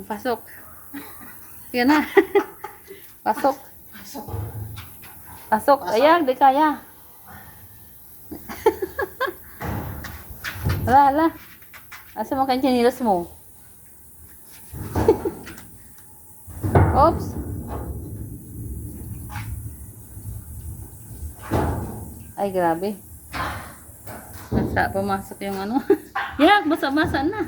Pasok. Yan na. Pasok. Pasok. Ayan, di kaya. Hala. Asa mo kang chinilas mo? Oops. Ay, grabe. Pumasok yung ano. Yak, basa-basa na.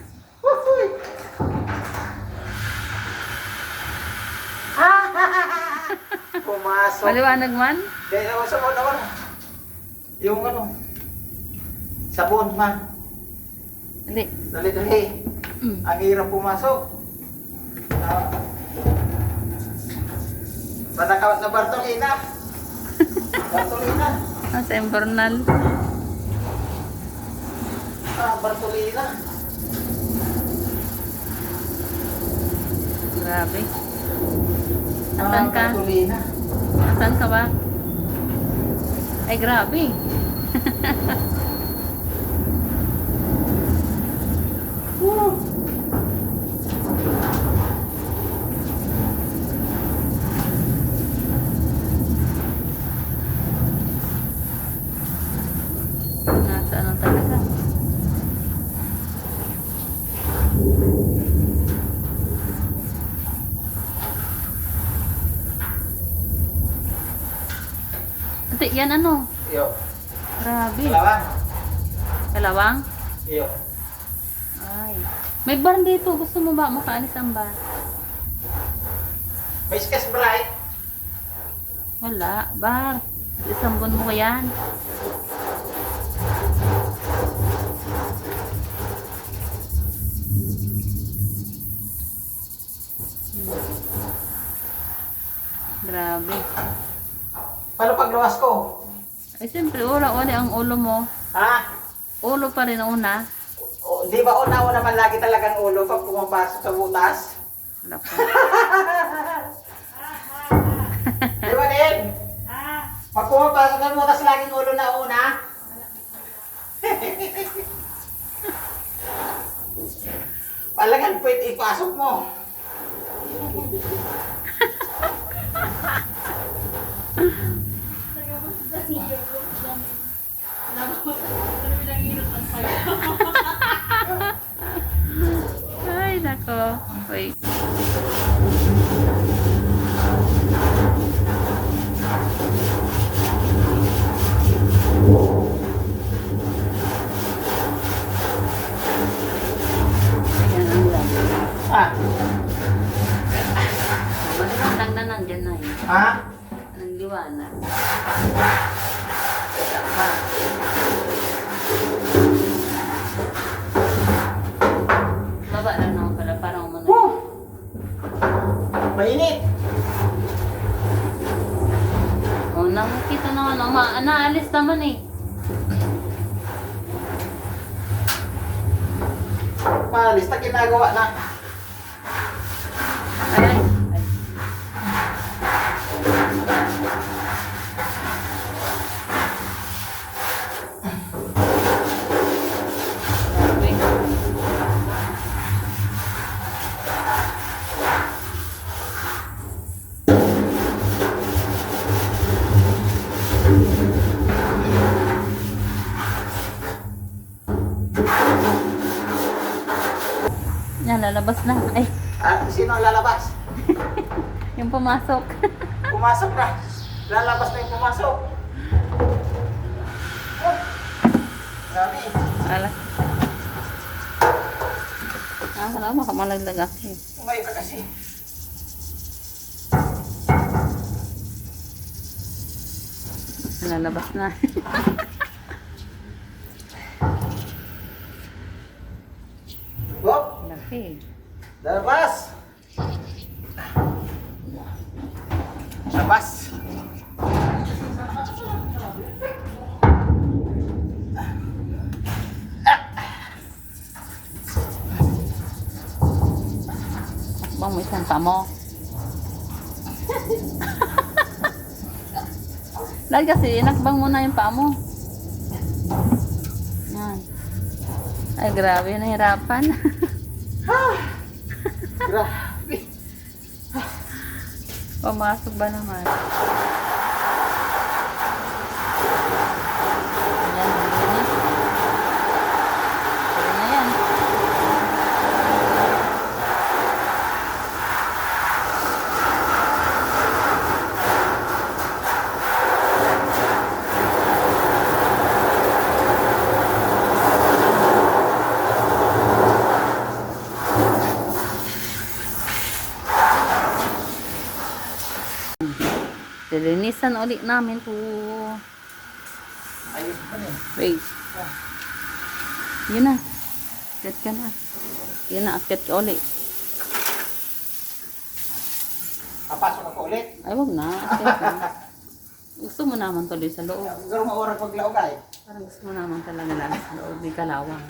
Pumasok. Maliwanag man? Kaya sa mo naman. Yung ano. Sabon man. Hindi. Dali. Ang hirap pumasok. Manakawat na Bartolina. Bartolina. Sa Invernal. Bartolina. Grabe. Asan ka? Bartolina. Asan ka ba? Ay, grabe. Nasa ano talaga? Ate, yan ano? Iyo. Grabe. Kalawang. Kalawang? Iyo. Ay. May bar dito. Gusto mo ba makaalis ang bar? May skas bright. Wala. Bar. Isang buwan mo yan. Grabe. Paano pagluwas ko? Ay, siyempre, uli ang ulo mo. Ha? Ulo pa rin ang una. Di ba una naman lagi talagang ulo pag pumapasok sa butas? Wala pa. Di ba din? Pag pumapasok sa butas laging ulo na una? Palagan pwede ipasok mo. Ay, nako. Wait. Ayan ang lang. Ah, Magandang na nandyan na eh. ha? Nang liwanag. Baba lang naman pala, parang umano. Woo! Mainit. Oh, nakikita naman, naalis naman eh. Malis na ginagawa na. Ay. Yan, lalabas na. Ay, Ah, sino ang lalabas? yung pumasok. Pumasok na. Lalabas na yung pumasok. Oh. Grabe. Ala. Wala, makamalaglag ako eh. Umayo ka kasi. Lalabas na. Wop. Laki. Lalabas. Labas. Bang mo isang pamo. Dahil kasi inakbang mo na yung paa mo. Yan. Ay, grabe, nahirapan. Grabe. Pumasok ba naman? Ayan, malinis. Pwede na yan. Lilinisan ulit namin to. Ayos pa rin. Wait. Yun na. Akit ka na. Yun na, akit ka ulit. Papasok ako ulit. Ay, wag na. Akit ka. Gusto mo naman tuloy sa loob. Garo maurang paglaog ay. Parang gusto mo naman talaga lang sa loob. May kalawang.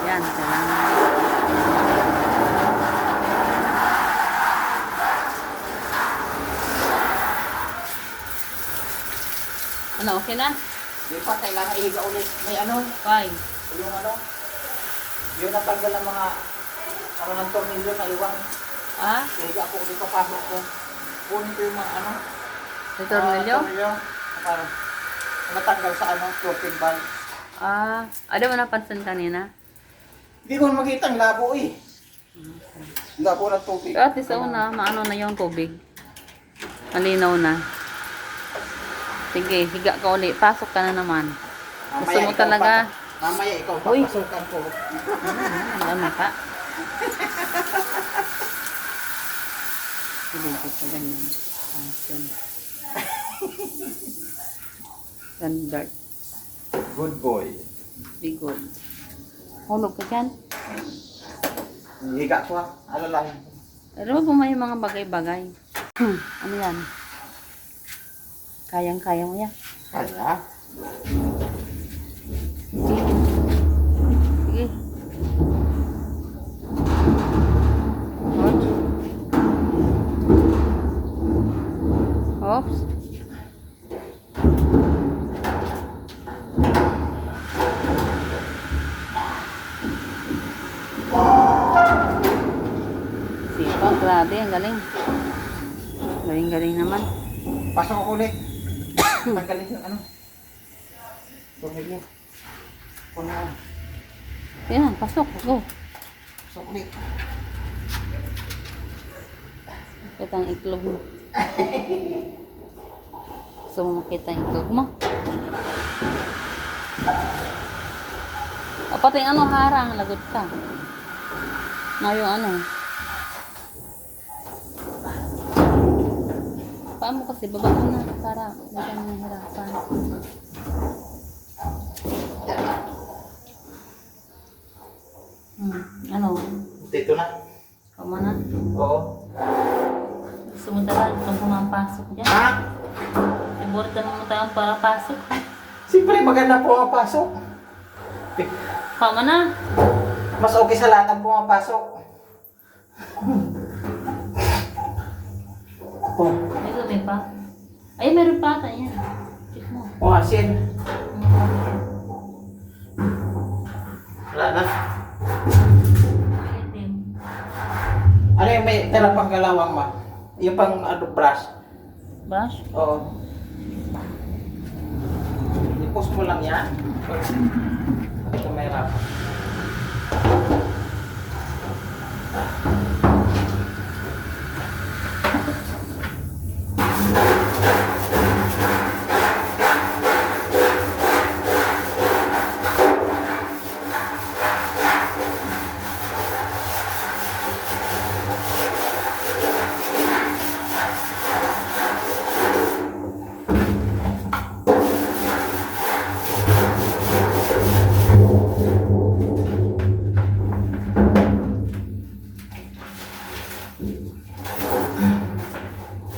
Yan, kailangan. Ano, okay na? Di pa, kailangan ihiga ulit. May ano, Why? yung ano, yun natanggal ng mga, ano ng tornilyo na iwan. Ah? Ihiga ako ulit, papasok ko. Kunin ko yung mga ano, May tornilyo? tornilyo. Para natanggal sa ano, floating valve. Ah, ano mo napansin kanina? Hindi ko makita ang labo eh. Labo ng tubig. Pero at least una, maano na yung tubig. Malinaw na. Sige, higa ka ulit. Pasok ka na naman. Gusto mo ikaw talaga? Mamaya ikaw, Uy. papasukan ko. Ano ka? Sige, ka ganyan. Yun. Standard. Good boy. Be good. Hulog ka dyan. Higa ko ha. Alalahin. Pero mo may mga bagay-bagay. Ano yan? Kayang-kaya mo yan. Kaya? Sige. Oops. Sipag, grabe, ang galing. Galing-galing naman. Pasok ako ulit. Tanggalin yung ano. Tornilyo. Kunin mo. Yan, pasok. Go. Pasok ulit. Kita ang itlog mo. Gusto mo makita ang itlog mo? O pati yung ano, harang, lagot ka. Na yung ano. Paano kasi, baba mo na para hindi ka nahihirapan. Ano? Dito na. Kama na? Oo. Gusto mo talaga kung pumapasok dyan? Ha? Siguro tanong mo tayo para pasok. Siyempre maganda po ang pasok. Tama na. Mas okay sa lahat ang pumapasok. Oh, May tubig pa. Ay, meron pa ata yan. Check mo. oh, asin. Wala na. Itim. Ano yung may tala pang kalawang ma? Yung pang ano, brush. Brush? Oo. I-post mo lang yan. Ito may rap.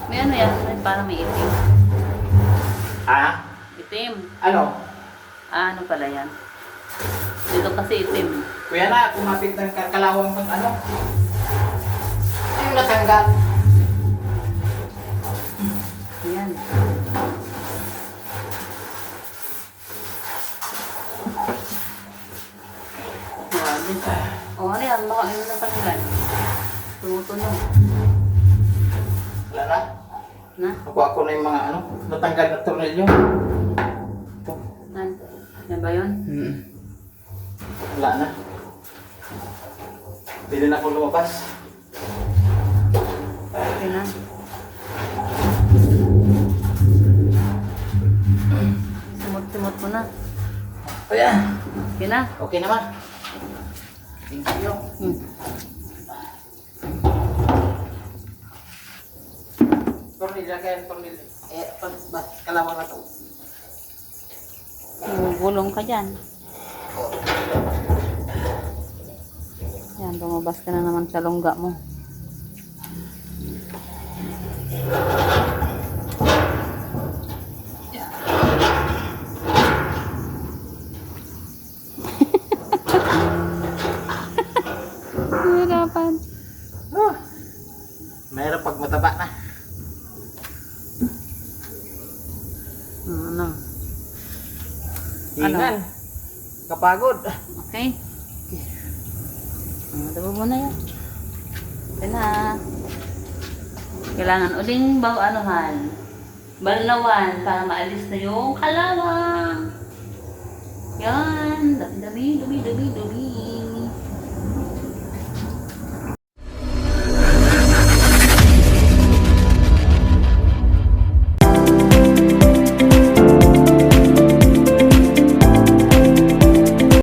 May ano yan? Parang may itim. Ah? Itim. Ano? Ah, ano pala yan? Dito kasi itim. Kuya na, kumapit ng kalawang pang ano. Ano yung natanggal? Yan. Grabe. O, ano yan? Baka ano na panggilan? Tumutunog. Wala na. Na? Nakuha ko na yung mga ano, natanggal na tornilyo. Ito. Nan? Yan ba yun? Wala na. Pwede na akong lumabas. Okay na. Simot-simot mo na. Kuya, Okay na. okay naman. Thank you. Tornilyo kayo, tornilyo. Kalawang na to. Gulong ka dyan. Yan, lumabas ka na naman sa lungga mo. Hirapan. Mayroon pag mataba na. Ano? Hingan. Kapagod. Okay. Tabo mo na yan. Ito na. Kailangan uling anuhan. Balnawan para maalis na yung kalawang. Yan. Dami.